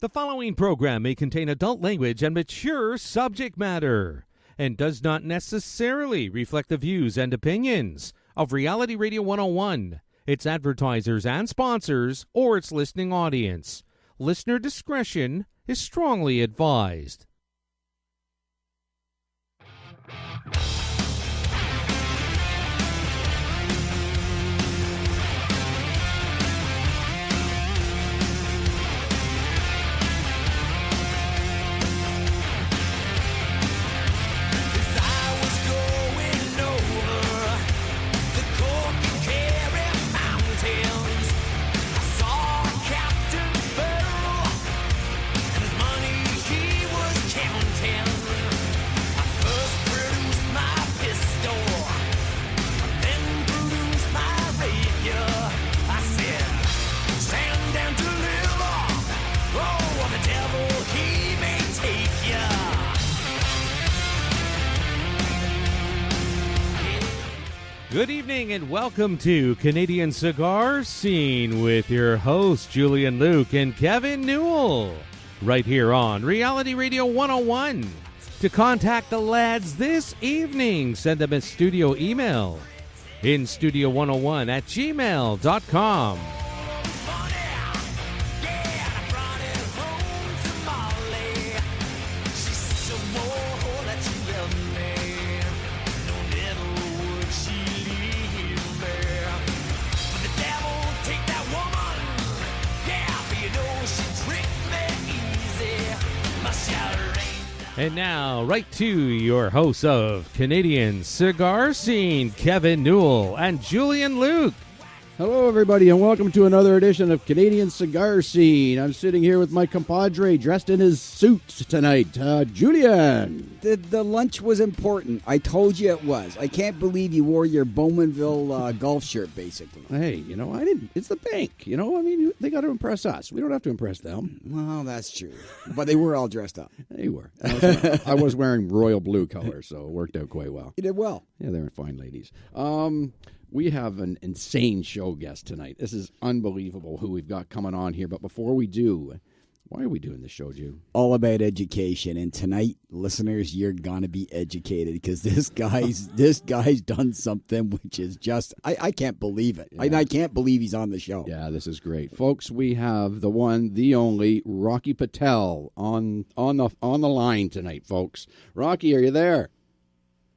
The following program may contain adult language and mature subject matter and does not necessarily reflect the views and opinions of Reality Radio 101, its advertisers and sponsors, or its listening audience. Listener discretion is strongly advised. Good evening and welcome to Canadian Cigar Scene with your hosts Julian Luke and Kevin Newell, right here on Reality Radio 101. To contact the lads this evening, send them a studio email in studio101@gmail.com. And now, right to your hosts of Canadian Cigar Scene, Kevin Newell and Julian Luke. Hello, everybody, and welcome to another edition of Canadian Cigar Scene. I'm sitting here with my compadre dressed in his suit tonight, Julian. The lunch was important. I told you it was. I can't believe you wore your Bowmanville golf shirt, basically. Hey, you know, I didn't. It's the bank, you know. I mean, they got to impress us. We don't have to impress them. Well, that's true. But they were all dressed up. They were. I was wearing royal blue color, so it worked out quite well. You did well. Yeah, they were fine ladies. We have an insane show guest tonight. This is unbelievable who we've got coming on here. But before we do, why are we doing this show, Ju? All about education. And tonight, listeners, you're going to be educated because this guy's done something which is just, I can't believe it. Yeah. I can't believe he's on the show. Yeah, this is great. Folks, we have the one, the only, Rocky Patel on the line tonight, folks. Rocky, are you there?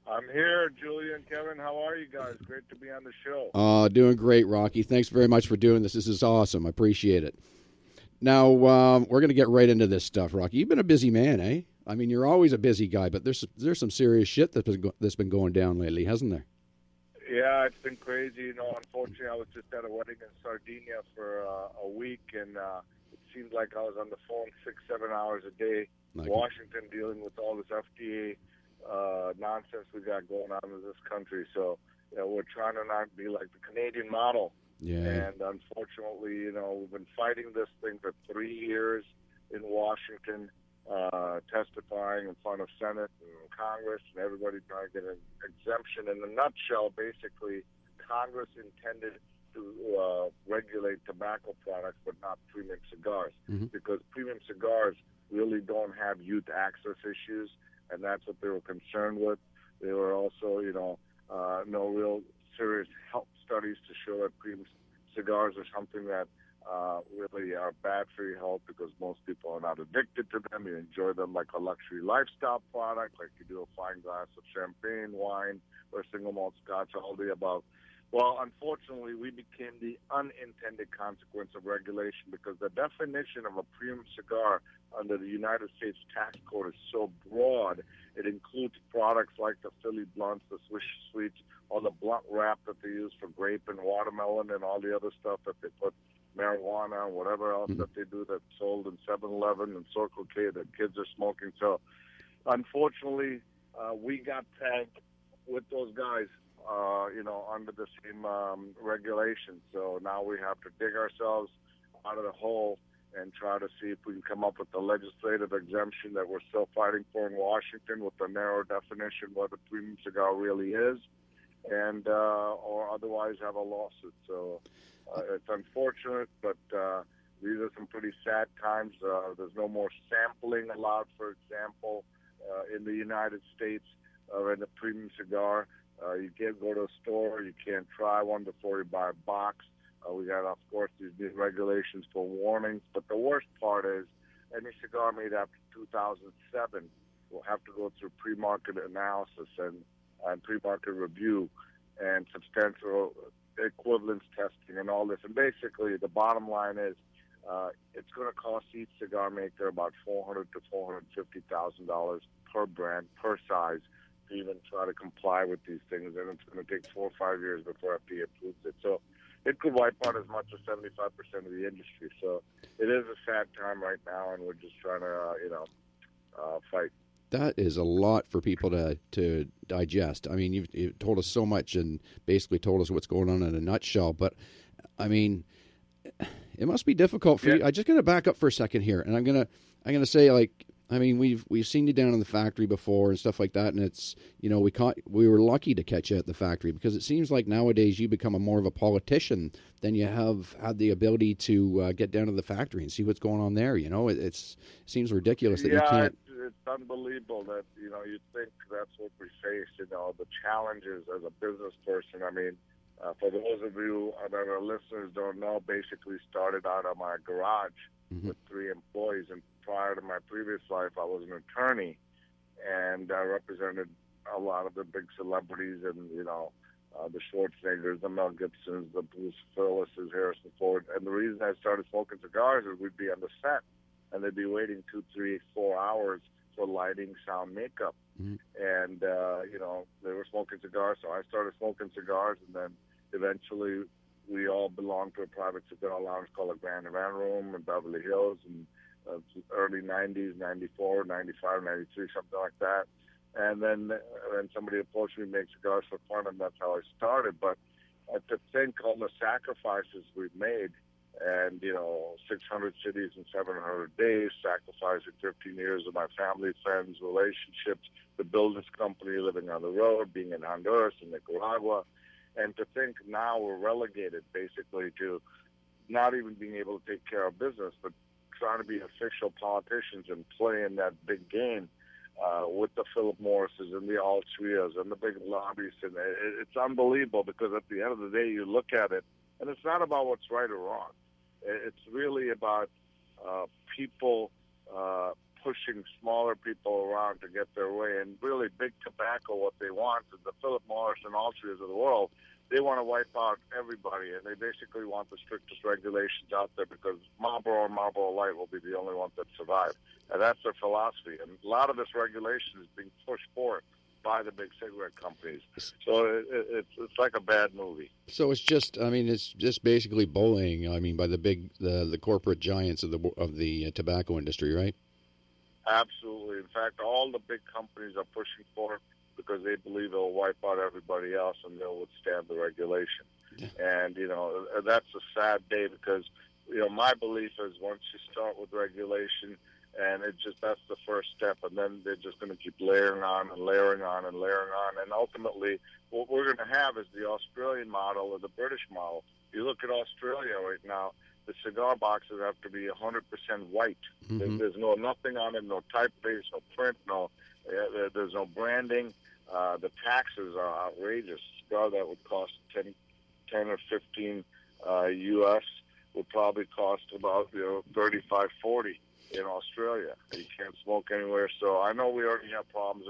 I'm here, Julian, Kevin. How are you guys? Great to be on the show. Doing great, Rocky. Thanks very much for doing this. This is awesome. I appreciate it. Now, we're going to get right into this stuff, Rocky. You've been a busy man, eh? I mean, you're always a busy guy, but there's some serious shit that's been going down lately, hasn't there? Yeah, it's been crazy. You know, unfortunately, I was just at a wedding in Sardinia for a week, and it seemed like I was on the phone 6-7 hours a day, Washington, dealing with all this FDA nonsense we got going on in this country. So, you know, we're trying to not be like the Canadian model. Yeah. And unfortunately, you know, we've been fighting this thing for 3 years in Washington, testifying in front of Senate and Congress, and everybody trying to get an exemption. In a nutshell, basically, Congress intended to regulate tobacco products, but not premium cigars, because premium cigars really don't have youth access issues. And that's what they were concerned with. They were also, you know, no real serious health studies to show that premium cigars are something that really are bad for your health, because most people are not addicted to them. You enjoy them like a luxury lifestyle product, like you do a fine glass of champagne, wine, or single malt scotch, all the above. Well, unfortunately, we became the unintended consequence of regulation, because the definition of a premium cigar under the United States tax code is so broad. It includes products like the Philly Blunts, the Swiss Sweets, or the blunt wrap that they use for grape and watermelon and all the other stuff that they put marijuana and whatever else that they do that's sold in 7-Eleven and Circle K that kids are smoking. So, unfortunately, we got tagged with those guys, you know, under the same regulation. So now we have to dig ourselves out of the hole and try to see if we can come up with the legislative exemption that we're still fighting for in Washington, with the narrow definition what a premium cigar really is, and or otherwise have a lawsuit. So it's unfortunate, but These are some pretty sad times. There's no more sampling allowed, for example, in the United States in a premium cigar. You can't go to a store. You can't try one before you buy a box. We got, of course, these new regulations for warnings. But the worst part is any cigar made after 2007 will have to go through pre-market analysis and pre-market review and substantial equivalence testing and all this. And basically, the bottom line is it's going to cost each cigar maker about $400,000 to $450,000 per brand, per size, to even try to comply with these things. And it's going to take 4 or 5 years before FDA approves it. So it could wipe out as much as 75% of the industry. So it is a sad time right now, and we're just trying to, fight. That is a lot for people to digest. I mean, you've told us so much and basically told us what's going on in a nutshell. But, I mean, it must be difficult for you. I'm just going to back up for a second here, and I'm gonna say, like, I mean, we've seen you down in the factory before and stuff like that, and it's, we were lucky to catch you at the factory, because it seems like nowadays you become more of a politician than you have had the ability to get down to the factory and see what's going on there. It seems ridiculous that you can't. It's unbelievable that, you think that's what we face, the challenges as a business person. I mean, for those of you that our listeners don't know, basically started out of my garage with 3 employees. And prior to my previous life, I was an attorney, and I represented a lot of the big celebrities and, the Schwarzeneggers, the Mel Gibsons, the Bruce Willises, Harrison Ford. And the reason I started smoking cigars is we'd be on the set, and they'd be waiting 2, 3, 4 hours for lighting, sound, makeup. And, they were smoking cigars, so I started smoking cigars, and then eventually we all belonged to a private cigar lounge called the Grand Havana Room in Beverly Hills, and early 90s, 94, 95, 93, something like that. And then somebody approached me to make cigars for fun, and that's how I started. But to think all the sacrifices we've made, and, 600 cities in 700 days, sacrificing 15 years of my family, friends, relationships, to build this company, living on the road, being in Honduras and Nicaragua. And to think now we're relegated basically to not even being able to take care of business, but trying to be official politicians and play in that big game with the Philip Morrises and the Altrias and the big lobbyists. And it's unbelievable, because at the end of the day, you look at it, and it's not about what's right or wrong. It's really about people pushing smaller people around to get their way. And really, big tobacco, what they want is the Philip Morris and Altrias of the world. They want to wipe out everybody, and they basically want the strictest regulations out there, because Marlboro and Marlboro Light will be the only ones that survive. And that's their philosophy. And a lot of this regulation is being pushed forward by the big cigarette companies. So it's like a bad movie. So it's just basically bullying. I mean, by the corporate giants of the tobacco industry, right? Absolutely. In fact, all the big companies are pushing for it, because they believe it'll wipe out everybody else and they'll withstand the regulation. Yeah. And, that's a sad day, because, my belief is once you start with regulation, and that's the first step, and then they're just going to keep layering on and layering on and layering on. And ultimately, what we're going to have is the Australian model or the British model. You look at Australia right now, the cigar boxes have to be 100% white. There's nothing on it, no typeface, no print, there's no branding. The taxes are outrageous. A cigar that would cost 10 or 15 U.S. would probably cost about 35, 40 in Australia. You can't smoke anywhere. So I know we already have problems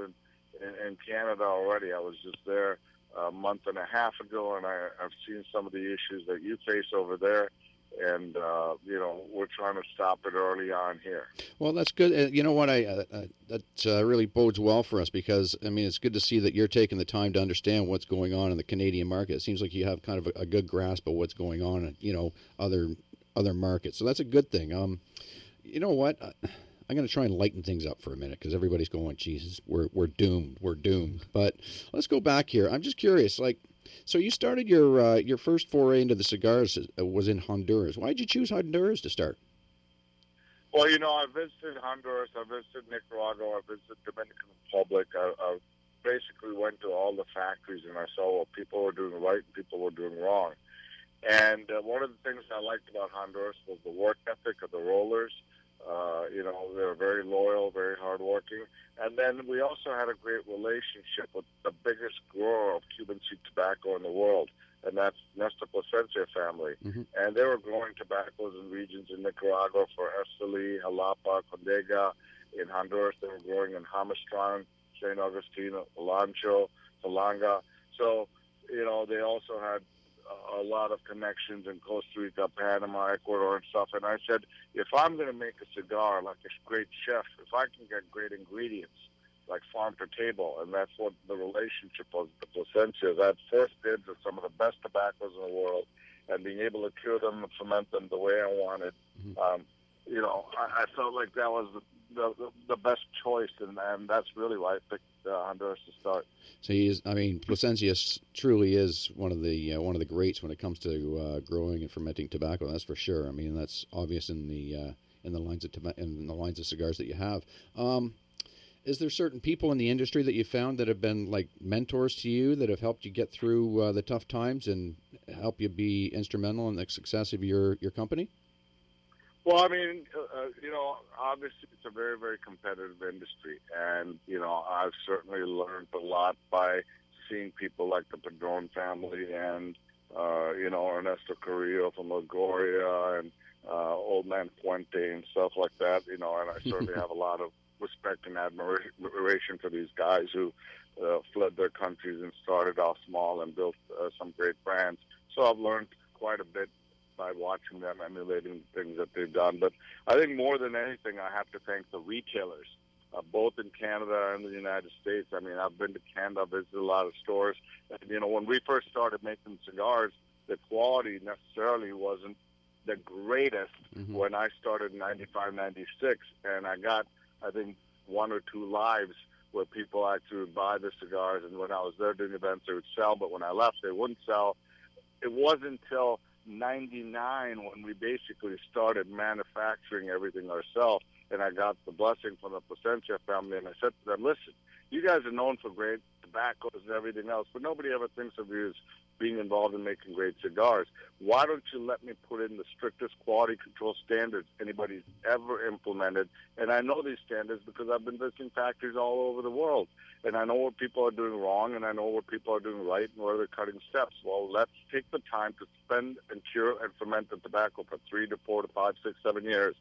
in Canada already. I was just there a month and a half ago, and I've seen some of the issues that you face over there. And, we're trying to stop it early on here. Well, that's good. You know what? That really bodes well for us, because, I mean, it's good to see that you're taking the time to understand what's going on in the Canadian market. It seems like you have kind of a good grasp of what's going on in, other markets. So that's a good thing. You know what? I'm going to try and lighten things up for a minute, because everybody's going, Jesus, we're doomed. We're doomed. But let's go back here. I'm just curious, so you started your first foray into the cigars was in Honduras. Why did you choose Honduras to start? Well, I visited Honduras, I visited Nicaragua, I visited Dominican Republic. I basically went to all the factories, and I saw what people were doing right and people were doing wrong. And one of the things I liked about Honduras was the work ethic of the rollers. They were very loyal, very hardworking. And then we also had a great relationship with the biggest grower of Cuban seed tobacco in the world, and that's Nestor Plasencia family. Mm-hmm. And they were growing tobaccos in regions in Nicaragua for Esteli, Jalapa, Condega. In Honduras, they were growing in Jamastran, St. Augustine, Olancho, Salanga. So, they also had a lot of connections in Costa Rica, Panama, Ecuador, and stuff. And I said, if I'm going to make a cigar like a great chef, if I can get great ingredients, like farm to table, and that's what the relationship was with the Plasencias. I had first dibs of some of the best tobaccos in the world, and being able to cure them and ferment them the way I wanted. Mm-hmm. I felt like that was the best choice, and that's really why I picked Honduras to start. So Plasencia truly is one of the greats when it comes to growing and fermenting tobacco. That's for sure. I mean, that's obvious in the lines of cigars that you have. Is there certain people in the industry that you found that have been like mentors to you that have helped you get through the tough times and help you be instrumental in the success of your company? Well, I mean, obviously it's a very, very competitive industry. And, I've certainly learned a lot by seeing people like the Padron family and, Ernesto Carrillo from La Gloria and Old Man Puente and stuff like that, and I certainly have a lot of respect and admiration for these guys who fled their countries and started off small and built some great brands. So I've learned quite a bit by watching them, emulating things that they've done. But I think more than anything, I have to thank the retailers, both in Canada and the United States. I mean, I've been to Canada, visited a lot of stores. And, when we first started making cigars, the quality necessarily wasn't the greatest when I started in 95, 96. And I got, I think, 1 or 2 lives where people actually would buy the cigars. And when I was there doing events, they would sell. But when I left, they wouldn't sell. It wasn't until 99 when we basically started manufacturing everything ourselves, and I got the blessing from the Plasencia family, and I said to them, listen, you guys are known for great tobaccos and everything else, but nobody ever thinks of you as being involved in making great cigars. Why don't you let me put in the strictest quality control standards anybody's ever implemented? And I know these standards because I've been visiting factories all over the world, and I know what people are doing wrong, and I know what people are doing right, and where they're cutting steps. Well, let's take the time to spend and cure and ferment the tobacco for 3 to 4 to 5, 6, 7 years.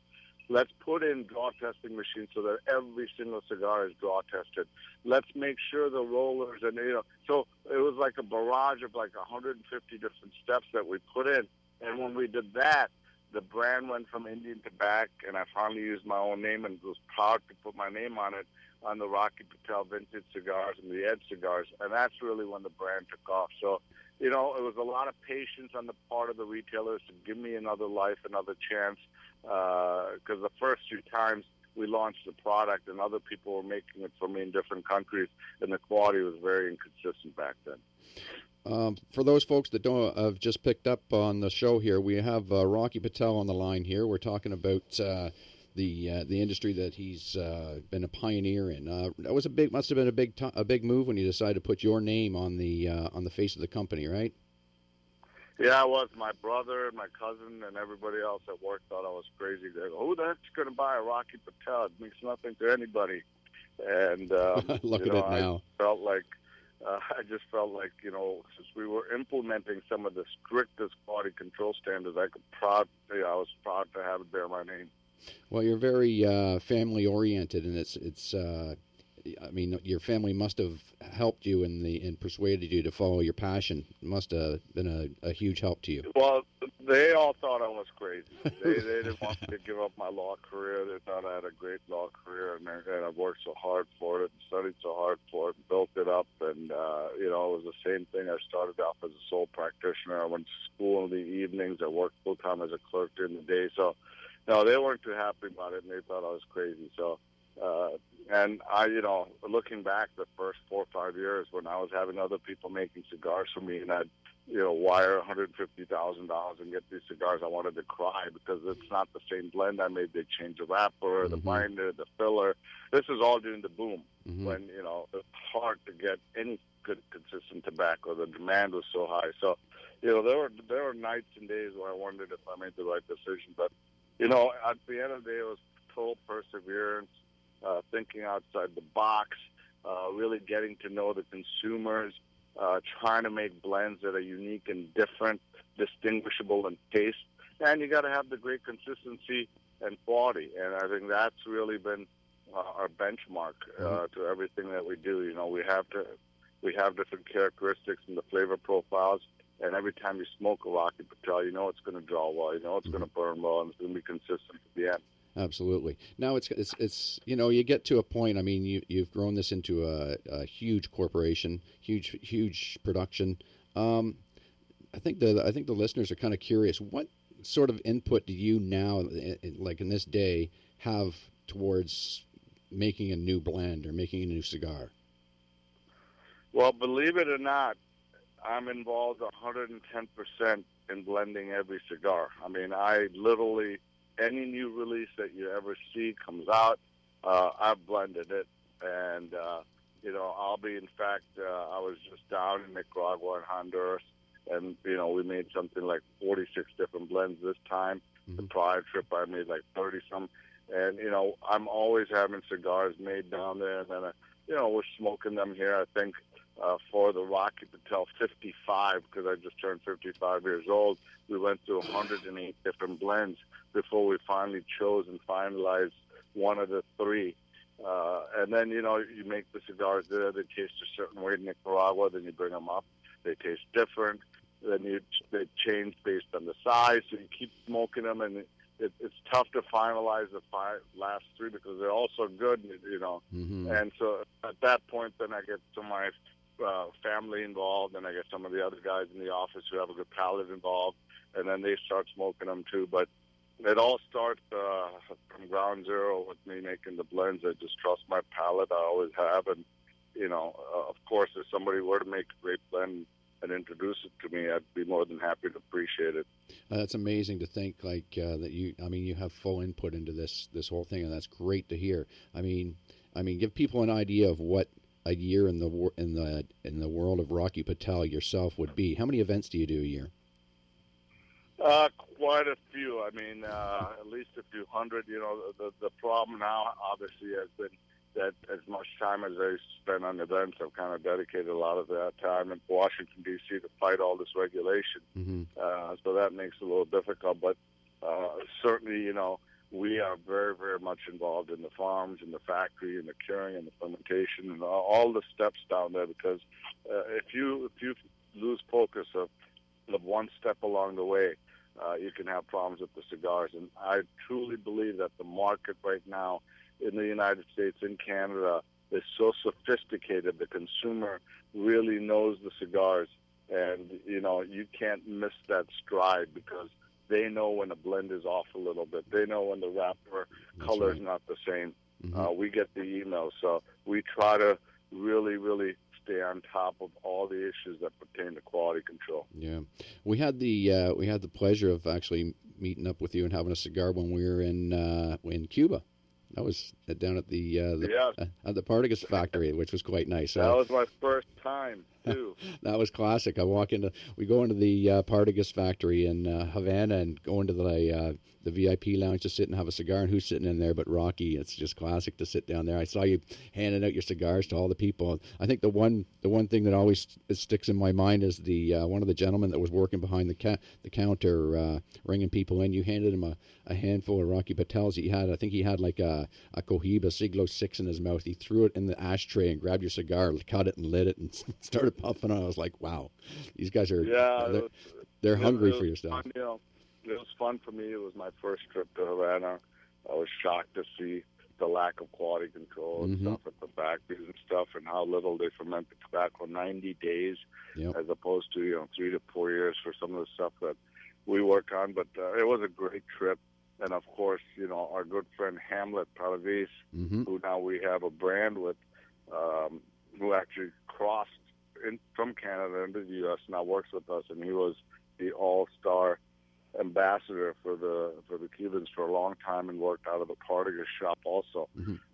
Let's put in draw testing machines so that every single cigar is draw tested. Let's make sure the rollers and, so it was like a barrage of like 150 different steps that we put in. And when we did that, the brand went from Indian to back, and I finally used my own name and was proud to put my name on it, on the Rocky Patel Vintage Cigars and the Ed Cigars. And that's really when the brand took off. So, it was a lot of patience on the part of the retailers to give me another life, another chance, because the first few times we launched the product and other people were making it for me in different countries, and the quality was very inconsistent back then. For those folks that don't have just picked up on the show here, we have Rocky Patel on the line here. We're talking about the industry that he's been a pioneer in. That was must have been a big move when you decided to put your name on the face of the company, right? Yeah, it was. My brother and my cousin and everybody else at work thought I was crazy. They go, who the heck's going to buy a Rocky Patel? It means nothing to anybody. And look at it now. I just felt like, since we were implementing some of the strictest quality control standards, I was proud to have it bear my name. Well, you're very family oriented, and it's your family must have helped you and persuaded you to follow your passion. It must have been a huge help to you. Well, they all thought I was crazy. They didn't want me to give up my law career. They thought I had a great law career, and I worked so hard for it and studied so hard for it and built it up. And, it was the same thing. I started off as a sole practitioner. I went to school in the evenings. I worked full-time as a clerk during the day. So, no, they weren't too happy about it, and they thought I was crazy. So, and I, looking back the first 4 or 5 years when I was having other people making cigars for me, and I'd wire $150,000 and get these cigars. I wanted to cry because it's not the same blend I made. They changed the wrapper, the binder, the filler. This is all during the boom when, it's hard to get any good, consistent tobacco. The demand was so high. So, there were nights and days where I wondered if I made the right decision. But, at the end of the day, it was total perseverance, thinking outside the box, really getting to know the consumers, trying to make blends that are unique and different, distinguishable in taste. And you got to have the great consistency and quality. And I think that's really been our benchmark to everything that we do. We have different characteristics in the flavor profiles. And every time you smoke a Rocky Patel, it's going to draw well, it's going to burn well, and it's going to be consistent at the end. Absolutely. Now it's you get to a point. I mean, you've grown this into a huge corporation, huge production. I think the listeners are kind of curious. What sort of input do you now, like in this day, have towards making a new blend or making a new cigar? Well, believe it or not, I'm involved 110% in blending every cigar. I mean, I literally, any new release that you ever see comes out, I've blended it. And, I'll be, in fact, I was just down in Nicaragua and Honduras, and, we made something like 46 different blends this time. The prior trip, I made like 30-some. And, I'm always having cigars made down there. And then, we're smoking them here, I think, for the Rocky Patel 55, because I just turned 55 years old. We went through 108 different blends before we finally chose and finalized one of the three. And then, you make the cigars there. They taste a certain way in Nicaragua. Then you bring them up. They taste different. Then they change based on the size. So you keep smoking them, and it's tough to finalize the last three because they're all so good, And so at that point, then I get to my family involved, and I get some of the other guys in the office who have a good palate involved, and then they start smoking them too. But it all starts from ground zero with me making the blends. I just trust my palate. I always have, and of course, if somebody were to make a great blend and introduce it to me, I'd be more than happy to appreciate it. That's amazing to think that you have full input into this whole thing, and that's great to hear. I mean, give people an idea of what a year in the world of Rocky Patel yourself would be. How many events do you do a year? Quite a few. I mean, at least a few hundred. The problem now obviously has been that as much time as I spend on events, I've kind of dedicated a lot of that time in Washington, D.C. to fight all this regulation. So that makes it a little difficult. But certainly, we are very, very much involved in the farms, in the factory, in the curing, and the fermentation, and all the steps down there. Because if you lose focus of one step along the way, you can have problems with the cigars. And I truly believe that the market right now in the United States, in Canada, is so sophisticated. The consumer really knows the cigars, and you can't miss that stride because they know when a blend is off a little bit. They know when the wrapper color is not the same. We get the emails, so we try to really, really stay on top of all the issues that pertain to quality control. Yeah, we had the pleasure of actually meeting up with you and having a cigar when we were in Cuba. That was down at the Partagas factory, which was quite nice. That was my first time too. That was classic. We go into the Partagas factory in Havana and go into the VIP lounge to sit and have a cigar. And who's sitting in there but Rocky? It's just classic to sit down there. I saw you handing out your cigars to all the people. I think the one thing that always sticks in my mind is the one of the gentlemen that was working behind the counter ringing people in. You handed him a handful of Rocky Patels. I think he had like a Cohiba Siglo 6 in his mouth. He threw it in the ashtray and grabbed your cigar, cut it and lit it and started puffing on it. I was like, wow, these guys are they're hungry for your stuff. Fun, it was fun for me. It was my first trip to Havana. I was shocked to see the lack of quality control and stuff at the factories and stuff, and how little they ferment the tobacco, 90 days as opposed to 3 to 4 years for some of the stuff that we work on. But it was a great trip. And of course, our good friend Hamlet Palavis, who now we have a brand with, who actually crossed from Canada into the U.S. now works with us, and he was the all-star ambassador for the Cubans for a long time, and worked out of the Partagas shop also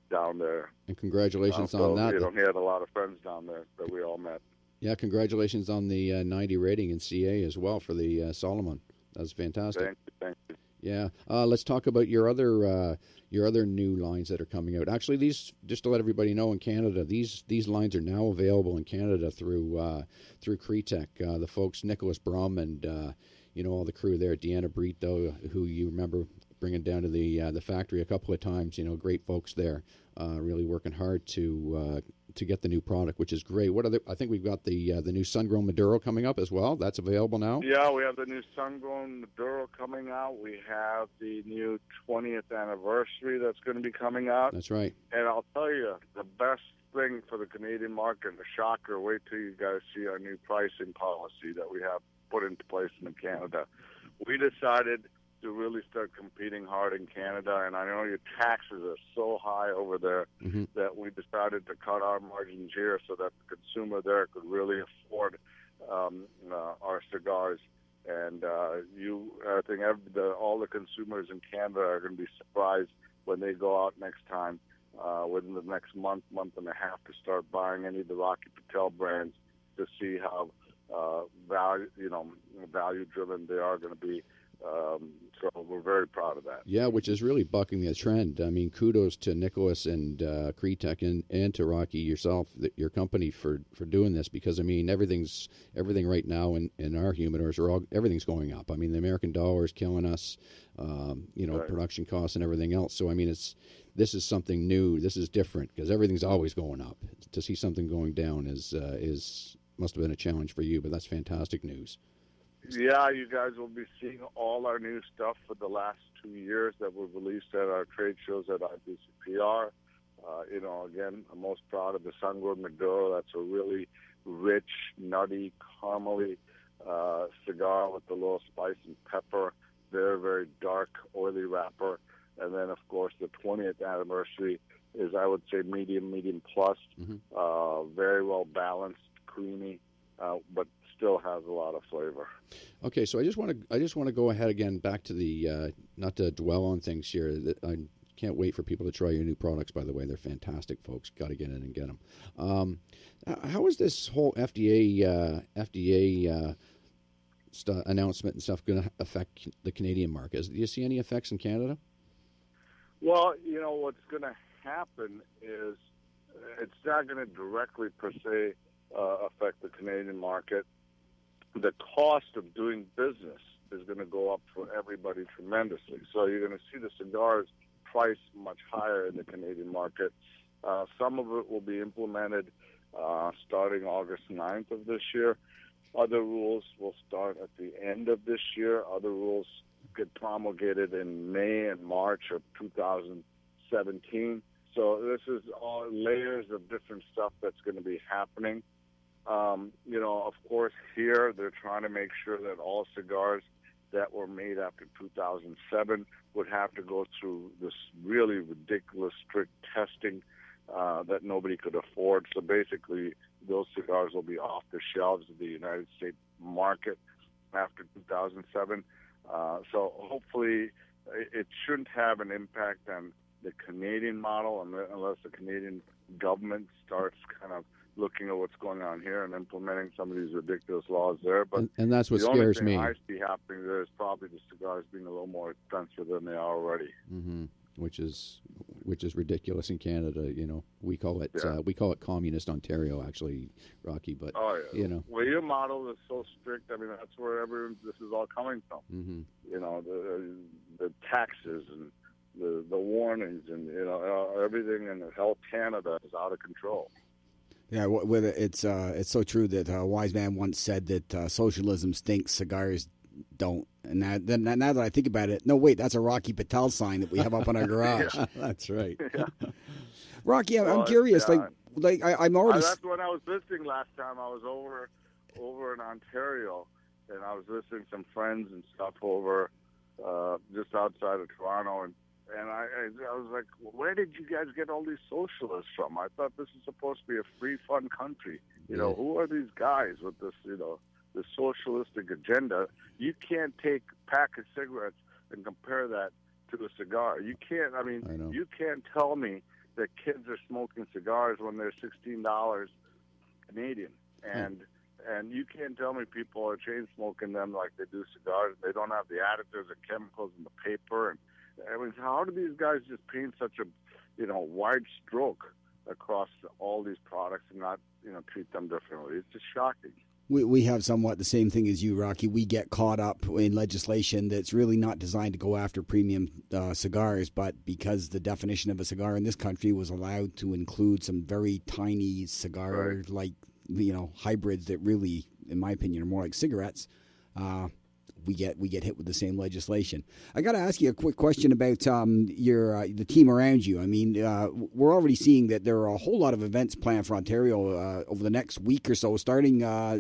down there. And congratulations on that. He had a lot of friends down there that we all met. Yeah, congratulations on the 90 rating in CA as well for the Solomon. That was fantastic. Thank you. Yeah, let's talk about your other new lines that are coming out. Actually, these, just to let everybody know, in Canada, these lines are now available in Canada through Cretec. The folks, Nicholas Brum and all the crew there, Deanna Brito, who you remember bringing down to the factory a couple of times. Great folks there, really working hard to get the new product, which is great. I think we've got the new sun-grown Maduro coming up as well. That's available now. Yeah, we have the new sun-grown Maduro coming out. We have the new 20th anniversary that's going to be coming out. That's right. And I'll tell you, the best thing for the Canadian market, the shocker, wait till you guys see our new pricing policy that we have put into place in Canada. We decided to really start competing hard in Canada, and I know your taxes are so high over there that we decided to cut our margins here so that the consumer there could really afford our cigars. And I think all the consumers in Canada are going to be surprised when they go out next time, within the next month and a half, to start buying any of the Rocky Patel brands, to see how value driven they are going to be. So we're very proud of that. Yeah, which is really bucking the trend. I mean, kudos to Nicholas and Cretec and to Rocky yourself, your company, for doing this, because I mean everything right now in our humidors everything's going up. I mean, the American dollar is killing us. Right. Production costs and everything else. So I mean, this is something new. This is different because everything's always going up. To see something going down is must have been a challenge for you, but that's fantastic news. Yeah, you guys will be seeing all our new stuff for the last 2 years that we've released at our trade shows at IBCPR. Again, I'm most proud of the sun-grown Maduro. That's a really rich, nutty, caramely cigar with a little spice and pepper. Very, very dark, oily wrapper. And then, of course, the 20th anniversary is, I would say, medium plus. Very well balanced, creamy, but still has a lot of flavor. Okay, so I just want to go ahead again back to the not to dwell on things here. I can't wait for people to try your new products. By the way, they're fantastic, folks. Got to get in and get them. How is this whole FDA announcement and stuff going to affect the Canadian market? Do you see any effects in Canada? Well, what's going to happen is it's not going to directly per se affect the Canadian market. The cost of doing business is going to go up for everybody tremendously. So you're going to see the cigars priced much higher in the Canadian market. Some of it will be implemented starting August 9th of this year. Other rules will start at the end of this year. Other rules get promulgated in May and March of 2017. So this is all layers of different stuff that's going to be happening. Of course, here they're trying to make sure that all cigars that were made after 2007 would have to go through this really ridiculous strict testing that nobody could afford. So basically, those cigars will be off the shelves of the United States market after 2007. So hopefully it shouldn't have an impact on the Canadian model unless the Canadian government starts kind of looking at what's going on here and implementing some of these ridiculous laws there. But and that's what scares me. The only thing I see happening there is probably the cigars being a little more expensive than they are already. Mm-hmm. Which is ridiculous in Canada. We call it communist Ontario, actually, Rocky. But well, your model is so strict. I mean, that's where this is all coming from. Mm-hmm. The taxes and the warnings and everything in Health Canada is out of control. Yeah, it's so true that a wise man once said that socialism stinks, cigars don't. And now that I think about it, no, wait, that's a Rocky Patel sign that we have up on our garage. Yeah, that's right. Yeah. Rocky, I'm curious. Yeah. I'm already. That's when I was visiting last time. I was over in Ontario, and I was visiting some friends and stuff over just outside of Toronto, and I was like, where did you guys get all these socialists from? I thought this is supposed to be a free, fun country. You know, who are these guys with this, the socialistic agenda? You can't take a pack of cigarettes and compare that to a cigar. You can't, you can't tell me that kids are smoking cigars when they're $16 Canadian. And you can't tell me people are chain smoking them like they do cigars. They don't have the additives or chemicals in the paper. And how do these guys just paint such a, wide stroke across all these products and not, treat them differently? It's just shocking. We have somewhat the same thing as you, Rocky. We get caught up in legislation that's really not designed to go after premium cigars, but because the definition of a cigar in this country was allowed to include some very tiny cigar-like, hybrids that really, in my opinion, are more like cigarettes, we get hit with the same legislation. I got to ask you a quick question about the team around you. I mean, we're already seeing that there are a whole lot of events planned for Ontario over the next week or so, starting at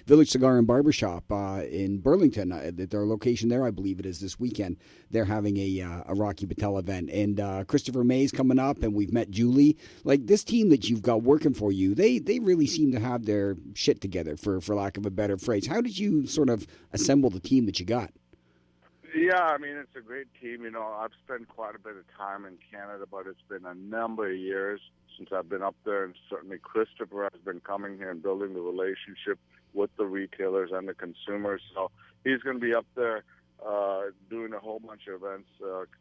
Village Cigar and Barbershop in Burlington, at their location there, I believe it is this weekend. They're having a Rocky Patel event, and Christopher May's coming up, and we've met Julie. Like, this team that you've got working for you, they really seem to have their shit together, for lack of a better phrase. How did you sort of assemble the team that you got? Yeah, it's a great team. I've spent quite a bit of time in Canada, but it's been a number of years since I've been up there, and certainly Christopher has been coming here and building the relationship with the retailers and the consumers. So he's going to be up there doing a whole bunch of events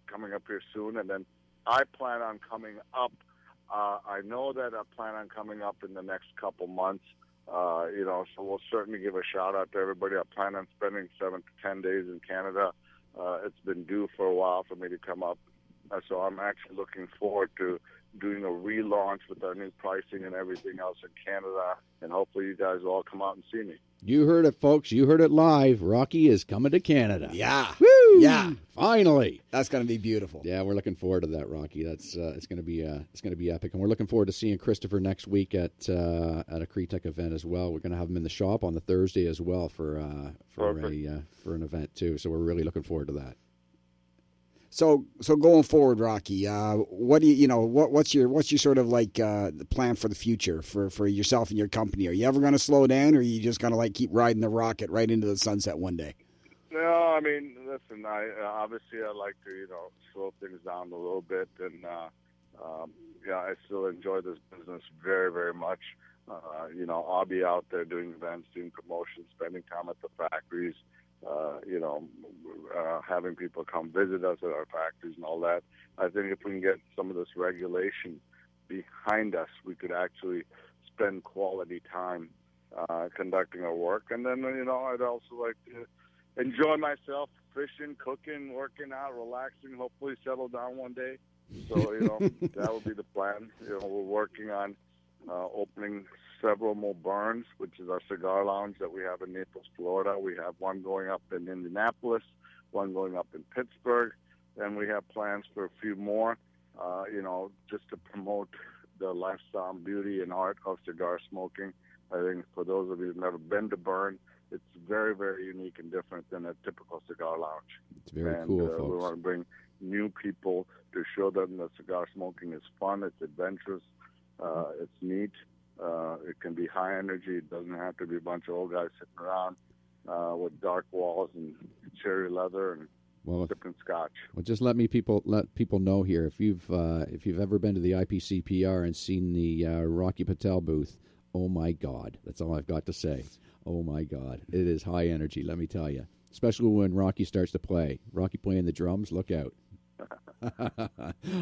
coming up here soon, and then I plan on coming up. I know that I plan on coming up in the next couple months. So we'll certainly give a shout out to everybody. I plan on spending 7 to 10 days in Canada. It's been due for a while for me to come up. So I'm actually looking forward to doing a relaunch with our new pricing and everything else in Canada. And hopefully you guys will all come out and see me. You heard it, folks. You heard it live. Rocky is coming to Canada. Yeah. Woo! Yeah. Finally. That's going to be beautiful. Yeah, we're looking forward to that, Rocky. That's it's going to be epic, and we're looking forward to seeing Christopher next week at a Creetech event as well. We're going to have him in the shop on the Thursday as well for an event too. So we're really looking forward to that. So going forward, Rocky, what do what's your sort of like the plan for the future for yourself and your company? Are you ever going to slow down, or are you just going to keep riding the rocket right into the sunset one day? No, listen, obviously I like to slow things down a little bit, and I still enjoy this business very, very much. I'll be out there doing events, doing promotions, spending time at the factories. Having people come visit us at our factories and all that. I think if we can get some of this regulation behind us, we could actually spend quality time conducting our work. And then, I'd also like to enjoy myself, fishing, cooking, working out, relaxing, hopefully settle down one day. So, that would be the plan. We're working on opening several more burns, which is our cigar lounge that we have in Naples, Florida. We have one going up in Indianapolis, one going up in Pittsburgh, and we have plans for a few more, just to promote the lifestyle, beauty, and art of cigar smoking. I think for those of you who've never been to Burn, it's very, very unique and different than a typical cigar lounge. It's very cool, folks. We want to bring new people to show them that cigar smoking is fun, it's adventurous, it's neat. It can be high energy. It doesn't have to be a bunch of old guys sitting around with dark walls and cherry leather and sipping scotch. Well, just let people know here, if you've ever been to the IPCPR and seen the Rocky Patel booth, oh my God, that's all I've got to say. Oh my God, it is high energy. Let me tell you, especially when Rocky starts to play. Rocky playing the drums, look out.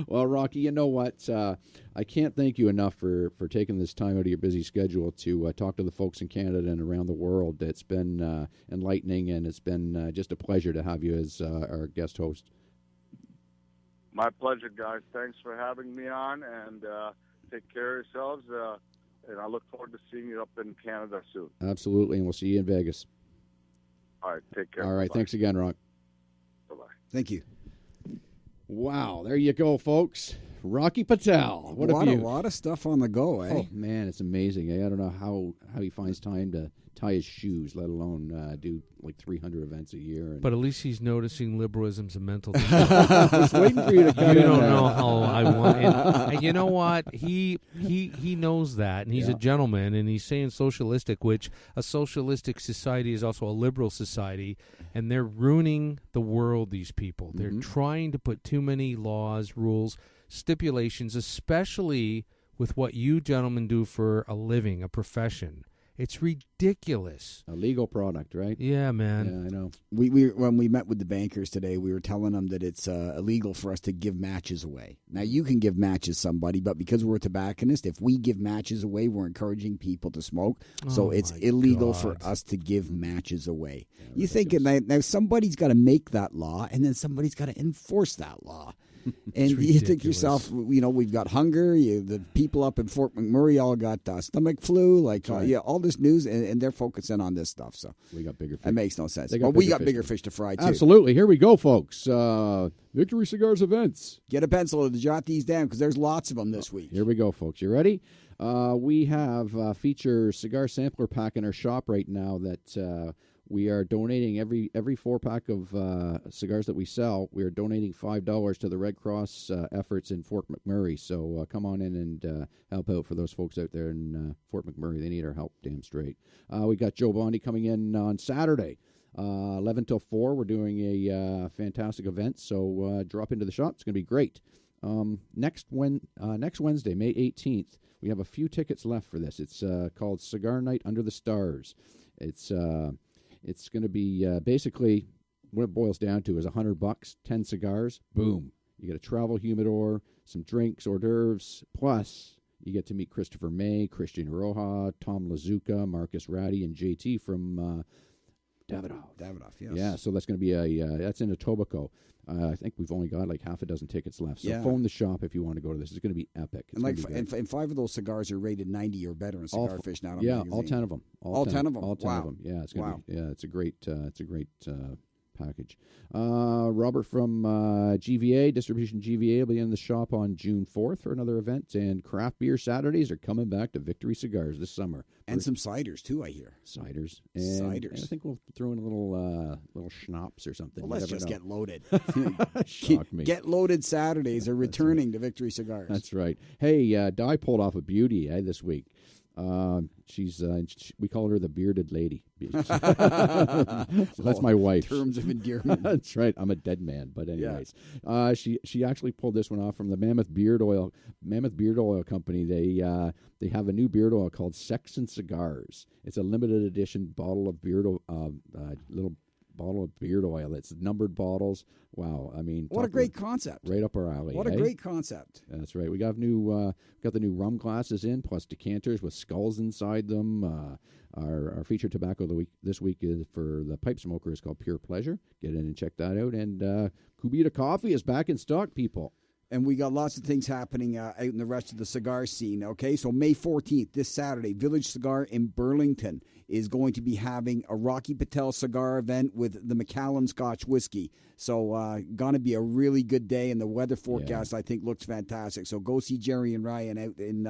Well, Rocky, you know what? I can't thank you enough for taking this time out of your busy schedule to talk to the folks in Canada and around the world. It's been enlightening, and it's been just a pleasure to have you as our guest host. My pleasure, guys. Thanks for having me on, and take care of yourselves. And I look forward to seeing you up in Canada soon. Absolutely, and we'll see you in Vegas. All right, take care. All right, Bye-bye. Thanks again, Rock. Bye-bye. Thank you. Wow, there you go, folks. Rocky Patel. What a a lot of stuff on the go, eh? Oh, man, it's amazing. I don't know how he finds time to tie his shoes, let alone do like 300 events a year. But at least he's noticing liberalism's a mental I was waiting for you to cut You in don't there. know how I want it. And you know what? He knows that, and he's a gentleman, and he's saying socialistic, which a socialistic society is also a liberal society, and they're ruining the world, these people. They're trying to put too many laws, rules, stipulations, especially with what you gentlemen do for a living, a profession. It's ridiculous. A legal product, right? Yeah, man. Yeah, I know. We when we met with the bankers today, we were telling them that it's illegal for us to give matches away. Now, you can give matches to somebody, but because we're a tobacconist, if we give matches away, we're encouraging people to smoke. So it's illegal for us to give matches away. Yeah, you think now somebody's got to make that law, and then somebody's got to enforce that law. And you think to yourself, we've got hunger. The people up in Fort McMurray all got stomach flu. All this news, and they're focusing on this stuff. So we got bigger fish. It makes no sense. But we got bigger fish to fry, too. Absolutely. Here we go, folks. Victory Cigars events. Get a pencil to jot these down because there's lots of them this week. Here we go, folks. You ready? We have feature cigar sampler pack in our shop right now that we are donating every 4-pack of cigars that we sell. We are donating $5 to the Red Cross efforts in Fort McMurray. So come on in and help out for those folks out there in Fort McMurray. They need our help, damn straight. We got Joe Bondi coming in on Saturday, 11 till 4. We're doing a fantastic event. So drop into the shop. It's going to be great. Next Wednesday, May 18th, we have a few tickets left for this. It's called Cigar Night Under the Stars. It's going to be basically what it boils down to is $100, 10 cigars, boom. You get a travel humidor, some drinks, hors d'oeuvres, plus you get to meet Christopher May, Christian Roja, Tom Lazuka, Marcus Ratty, and JT from Davidoff. Yes. Yeah, so that's going to be that's in Etobicoke. I think we've only got like half a dozen tickets left. So phone the shop if you want to go to this. It's going to be epic. And 5 of those cigars are rated 90 or better in Cigar Fish now. Yeah, all 10 of them. All 10 of them. All 10 wow. of them. Yeah, it's going to be. Yeah, it's a great package. Robert from GVA, Distribution GVA, will be in the shop on June 4th for another event. And craft beer Saturdays are coming back to Victory Cigars this summer. And some ciders, too, I hear. Ciders. And I think we'll throw in a little schnapps or something. Well, let's just get loaded. Shock me. Get loaded Saturdays are returning to Victory Cigars. That's right. Hey, Di pulled off a beauty this week. We call her the bearded lady. So that's my wife. Terms of endearment. That's right. I'm a dead man, but anyways, she actually pulled this one off from the Mammoth Beard Oil Company. They have a new beard oil called Sex and Cigars. It's a limited edition bottle of little bottle of beard oil. It's numbered bottles. Wow, I mean, what a great concept! Right up our alley. What a great concept! That's right. We got the new rum glasses in, plus decanters with skulls inside them. Our featured tobacco this week is for the pipe smoker is called Pure Pleasure. Get in and check that out. And Kubita Coffee is back in stock, people. And we got lots of things happening out in the rest of the cigar scene, okay? So May 14th, this Saturday, Village Cigar in Burlington is going to be having a Rocky Patel cigar event with the Macallan Scotch whiskey. So going to be a really good day, and the weather forecast, I think, looks fantastic. So go see Jerry and Ryan out in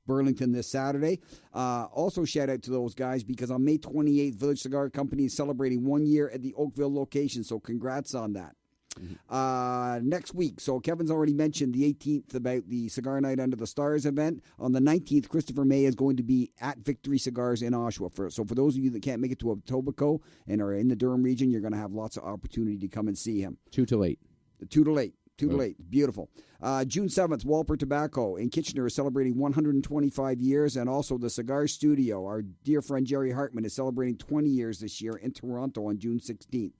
Burlington this Saturday. Also, shout out to those guys because on May 28th, Village Cigar Company is celebrating 1 year at the Oakville location, so congrats on that. Mm-hmm. Next week, so Kevin's already mentioned the 18th about the Cigar Night Under the Stars event. On the 19th, Christopher May is going to be at Victory Cigars in Oshawa. So for those of you that can't make it to Etobicoke and are in the Durham region, you're going to have lots of opportunity to come and see him. 2 till 8. 2 till 8. Beautiful. June 7th, Walper Tobacco in Kitchener is celebrating 125 years, and also the Cigar Studio. Our dear friend Jerry Hartman is celebrating 20 years this year in Toronto on June 16th.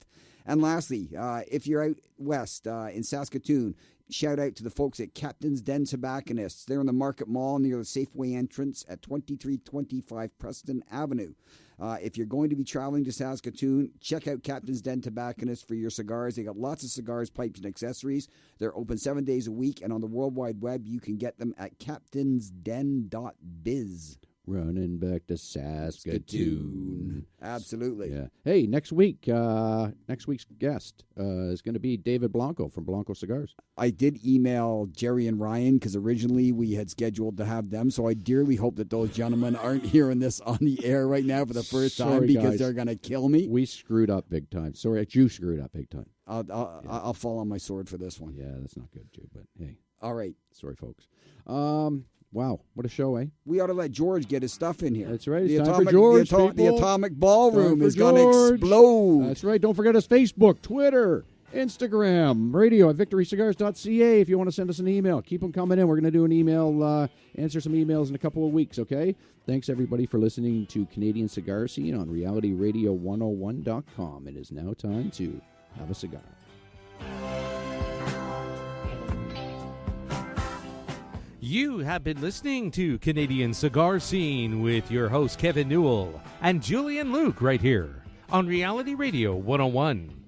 And lastly, if you're out west in Saskatoon, shout out to the folks at Captain's Den Tobacconists. They're in the Market Mall near the Safeway entrance at 2325 Preston Avenue. If you're going to be traveling to Saskatoon, check out Captain's Den Tobacconists for your cigars. They got lots of cigars, pipes, and accessories. They're open 7 days a week, and on the World Wide Web, you can get them at captainsden.biz. Running back to Saskatoon. Absolutely. Yeah. Hey, next week's guest is going to be David Blanco from Blanco Cigars. I did email Jerry and Ryan because originally we had scheduled to have them, so I dearly hope that those gentlemen aren't hearing this on the air right now for the first time because guys. they're going to kill me. We screwed up big time. Sorry, you screwed up big time. I'll fall on my sword for this one. Yeah, that's not good, Jew, but hey. All right. Sorry, folks. Wow, what a show, eh? We ought to let George get his stuff in here. That's right. It's time for George, the Atomic Ballroom is going to George. explode. That's right. Don't forget us Facebook, Twitter, Instagram, radio at victorycigars.ca if you want to send us an email. Keep them coming in. We're going to do an email, answer some emails in a couple of weeks, okay? Thanks, everybody, for listening to Canadian Cigar Scene on realityradio101.com. It is now time to have a cigar. You have been listening to Canadian Cigar Scene with your host Kevin Newell and Julian Luke right here on Reality Radio 101.